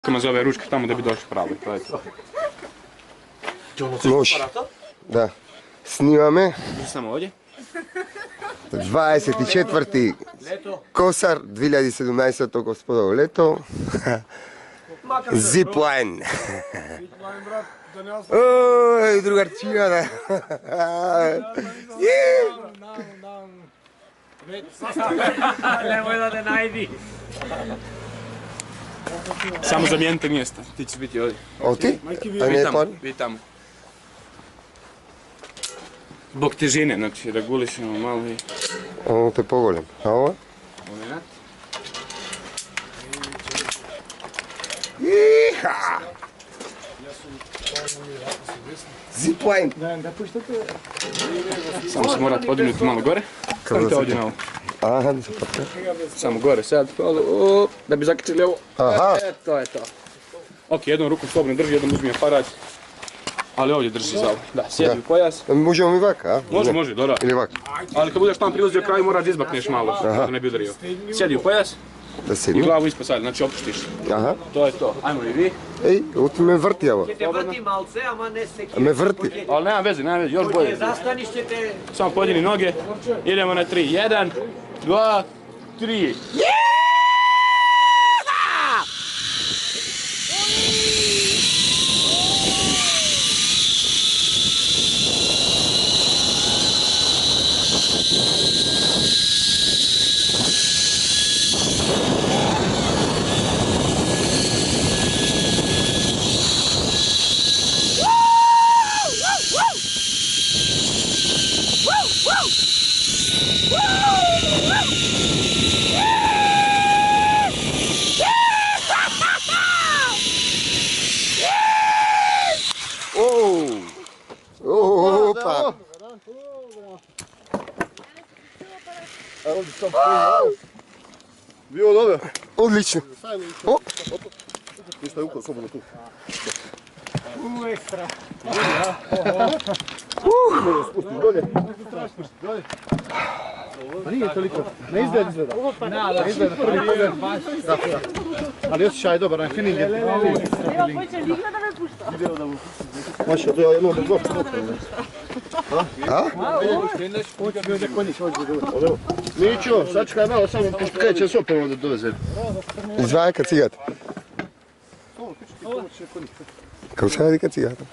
Kama zove ručka tamo da bi došli pravi, to je to. Može. Da. Snima me. Samo ovdje. 24. Kosar 2017. gospodovo leto. Zipline. Oj, drugarčina da. Nemoj da te najdi. Samo zamijenite mjesta, ti ćeš biti ovdje. O ti? A Vi ne tamo, tamo? vi tamo. Zbog težine, znači regulišemo malo i... Ovo te pogolim. A ovo? Moment. Iha! Zipline. Samo se morate podignuti malo gore. Stavite ovdje na ovo. Aha, nisam papir. Samo gore, sad, da bi zakačili ovo. Aha. To je to. Ok, jednom rukom slobodno drži, jednom uzmi aparat. Ali ovdje drži za ovo. Da, sjedi u pojas. Možemo mi vaka, a? Može, dobro. Ili vaka? Ali kad budeš tam prilazio kraju moraš da izbakneš malo, da ne bi udario. Sjedi u pojas Da i sjednu. glavu ispod sad, znači opuštiš. Aha. To je to. Ajmo i vi. Ej, ovo ti me vrti ovo. Ćete vrti malce, ama ne sekirati. Me vrti. Ali nema veze, još bolje. Zastaniš ćete... Samo podigni noge. Idemo na 3. 1, 2, 3. Opa! Bio dobro. Odlično. O! Ništa je ukolo, slobodno tu. Ekstra. Spustiš dolje. Pa nije toliko. Ne izgleda. Ne izgleda prvi pogled. Ali osjećaj je dobar, onaj feeling je. Maša, to je jedno od dvošća dopravo. A? Mićo, sačekaj malo samo, kaj će se opet ovdje doveze. Izvaj kad cigata. Kao sada kad cigata.